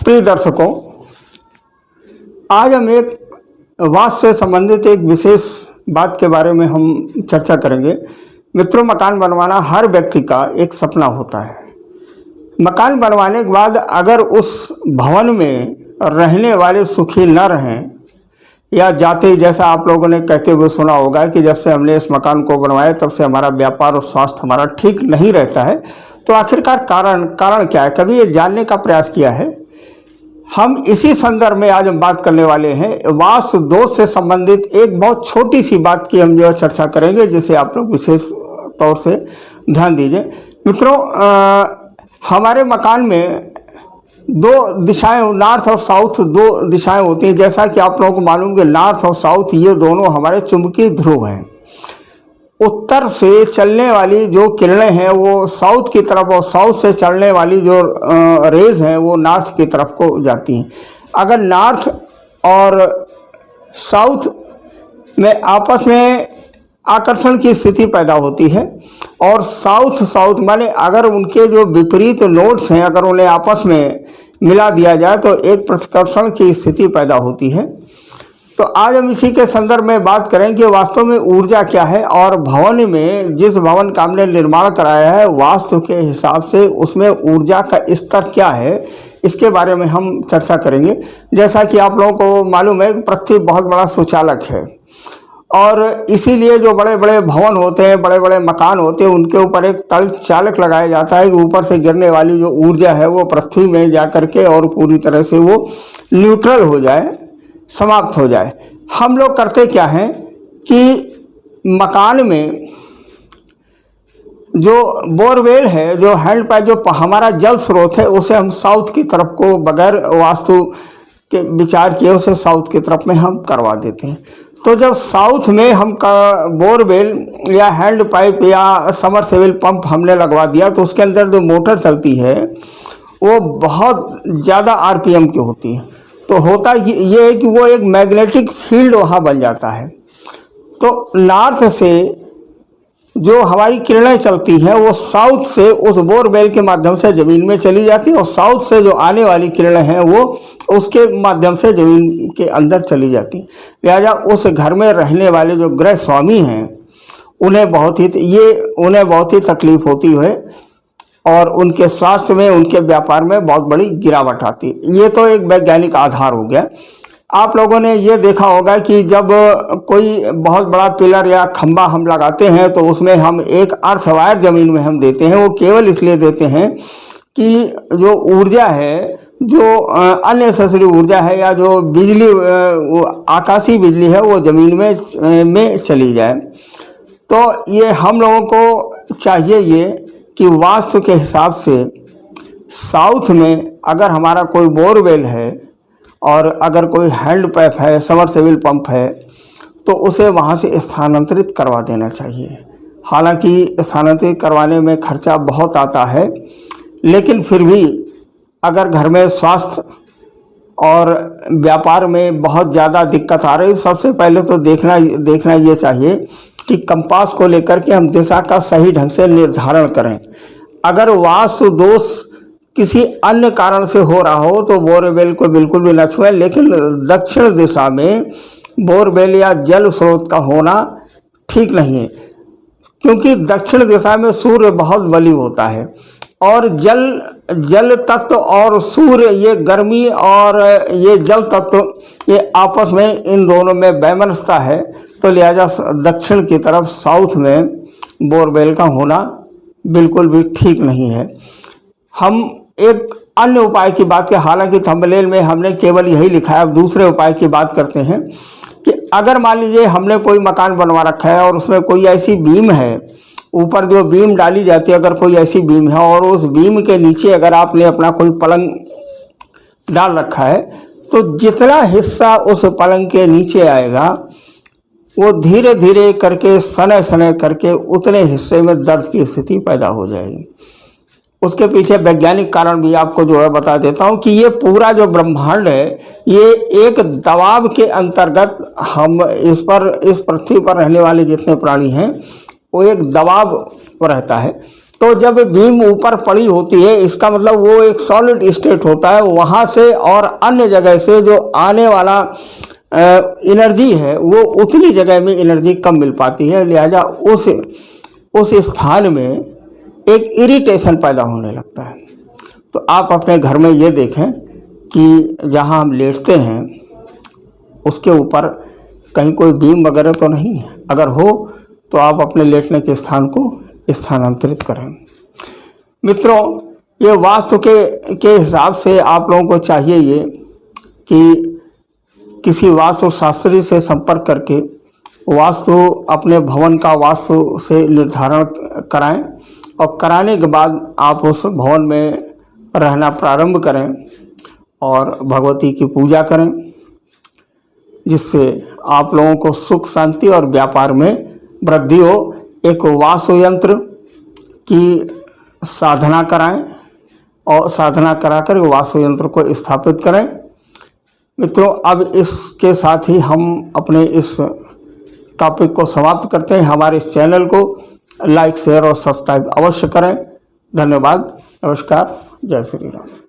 प्रिय दर्शकों, आज हम एक वास्तु से संबंधित एक विशेष बात के बारे में हम चर्चा करेंगे। मित्रों, मकान बनवाना हर व्यक्ति का एक सपना होता है। मकान बनवाने के बाद अगर उस भवन में रहने वाले सुखी न रहें या जाते ही, जैसा आप लोगों ने कहते हुए सुना होगा कि जब से हमने इस मकान को बनवाया तब से हमारा व्यापार और स्वास्थ्य हमारा ठीक नहीं रहता है, तो आखिरकार कारण क्या है? कभी ये जानने का प्रयास किया है? हम इसी संदर्भ में आज हम बात करने वाले हैं। वास्तु दोष से संबंधित एक बहुत छोटी सी बात की हम जो है चर्चा करेंगे, जिसे आप लोग विशेष तौर से ध्यान दीजिए। मित्रों, हमारे मकान में दो दिशाएं, नॉर्थ और साउथ, दो दिशाएं होती हैं। जैसा कि आप लोगों को मालूम कि नॉर्थ और साउथ ये दोनों हमारे चुंबकीय ध्रुव हैं। उत्तर से चलने वाली जो किरणें हैं वो साउथ की तरफ, और साउथ से चलने वाली जो रेज हैं वो नॉर्थ की तरफ को जाती हैं। अगर नॉर्थ और साउथ में आपस में आकर्षण की स्थिति पैदा होती है, और साउथ माने अगर उनके जो विपरीत नोड्स हैं अगर उन्हें आपस में मिला दिया जाए तो एक प्रतिकर्षण की स्थिति पैदा होती है। तो आज हम इसी के संदर्भ में बात करें कि वास्तव में ऊर्जा क्या है, और भवन में जिस भवन का हमने निर्माण कराया है वास्तु के हिसाब से उसमें ऊर्जा का स्तर क्या है, इसके बारे में हम चर्चा करेंगे। जैसा कि आप लोगों को मालूम है कि पृथ्वी बहुत बड़ा सुचालक है, और इसीलिए जो बड़े बड़े भवन होते हैं, बड़े बड़े मकान होते हैं, उनके ऊपर एक तल चालक लगाया जाता है कि ऊपर से गिरने वाली जो ऊर्जा है वो पृथ्वी में जा करके और पूरी तरह से वो न्यूट्रल हो जाए, समाप्त हो जाए। हम लोग करते क्या हैं कि मकान में जो बोरवेल है, जो हैंड पाइप, जो हमारा जल स्रोत है, उसे हम साउथ की तरफ को बगैर वास्तु के विचार किए उसे साउथ की तरफ में हम करवा देते हैं। तो जब साउथ में हम बोरवेल या हैंड पाइप या समरसेबल पंप हमने लगवा दिया तो उसके अंदर जो मोटर चलती है वो बहुत ज़्यादा आरपीएम की होती है। तो होता ये है कि वो एक मैग्नेटिक फील्ड वहाँ बन जाता है। तो नॉर्थ से जो हमारी किरणें चलती हैं वो साउथ से उस बोरवेल के माध्यम से ज़मीन में चली जाती है, और साउथ से जो आने वाली किरणें हैं वो उसके माध्यम से ज़मीन के अंदर चली जाती हैं। लिहाजा उस घर में रहने वाले जो गृह स्वामी हैं उन्हें बहुत ही तकलीफ होती है, और उनके स्वास्थ्य में, उनके व्यापार में बहुत बड़ी गिरावट आती है। ये तो एक वैज्ञानिक आधार हो गया। आप लोगों ने ये देखा होगा कि जब कोई बहुत बड़ा पिलर या खंबा हम लगाते हैं तो उसमें हम एक अर्थ वायर ज़मीन में हम देते हैं। वो केवल इसलिए देते हैं कि जो ऊर्जा है, जो अननेसेसरी ऊर्जा है या जो बिजली, आकाशीय बिजली है, वो ज़मीन में चली जाए। तो ये हम लोगों को चाहिए ये कि वास्तु के हिसाब से साउथ में अगर हमारा कोई बोरवेल है और अगर कोई हैंड पाइप है, समरसेबल पंप है, तो उसे वहाँ से स्थानांतरित करवा देना चाहिए। हालांकि स्थानांतरित करवाने में खर्चा बहुत आता है, लेकिन फिर भी अगर घर में स्वास्थ्य और व्यापार में बहुत ज़्यादा दिक्कत आ रही, सबसे पहले तो देखना ये चाहिए कि कंपास को लेकर के हम दिशा का सही ढंग से निर्धारण करें। अगर वास्तु दोष किसी अन्य कारण से हो रहा हो तो बोरवेल को बिल्कुल भी न छुएं, लेकिन दक्षिण दिशा में बोरवेल या जल स्रोत का होना ठीक नहीं है, क्योंकि दक्षिण दिशा में सूर्य बहुत बली होता है, और जल तत्व और सूर्य, ये गर्मी और ये जल तत्व, ये आपस में इन दोनों में वैमनस्यता है। तो लिहाजा दक्षिण की तरफ साउथ में बोरवेल का होना बिल्कुल भी ठीक नहीं है। हम एक अन्य उपाय की बात की, हालांकि थंबनेल में हमने केवल यही लिखा है, अब दूसरे उपाय की बात करते हैं कि अगर मान लीजिए हमने कोई मकान बनवा रखा है और उसमें कोई ऐसी बीम है, ऊपर जो बीम डाली जाती है, अगर कोई ऐसी बीम है और उस बीम के नीचे अगर आपने अपना कोई पलंग डाल रखा है, तो जितना हिस्सा उस पलंग के नीचे आएगा वो धीरे धीरे करके, सने करके उतने हिस्से में दर्द की स्थिति पैदा हो जाएगी। उसके पीछे वैज्ञानिक कारण भी आपको जो है बता देता हूँ कि ये पूरा जो ब्रह्मांड है ये एक दबाव के अंतर्गत, हम इस पृथ्वी पर रहने वाले जितने प्राणी हैं वो एक दबाव रहता है। तो जब बीम ऊपर पड़ी होती है इसका मतलब वो एक सॉलिड स्टेट होता है, वहाँ से और अन्य जगह से जो आने वाला एनर्जी है वो उतनी जगह में एनर्जी कम मिल पाती है, लिहाजा उस स्थान में एक इरिटेशन पैदा होने लगता है। तो आप अपने घर में ये देखें कि जहाँ हम लेटते हैं उसके ऊपर कहीं कोई बीम वगैरह तो नहीं है, अगर हो तो आप अपने लेटने के स्थान को स्थानांतरित करें। मित्रों, ये वास्तु के हिसाब से आप लोगों को चाहिए ये कि किसी वास्तु शास्त्री से संपर्क करके वास्तु अपने भवन का वास्तु से निर्धारण कराएं और कराने के बाद आप उस भवन में रहना प्रारंभ करें और भगवती की पूजा करें, जिससे आप लोगों को सुख शांति और व्यापार में वृद्धि हो। एक वास्तु यंत्र की साधना कराएं और साधना कराकर वास्तु यंत्र को स्थापित करें। मित्रों, अब इसके साथ ही हम अपने इस टॉपिक को समाप्त करते हैं। हमारे इस चैनल को लाइक, शेयर और सब्सक्राइब अवश्य करें। धन्यवाद, नमस्कार, जय श्री राम।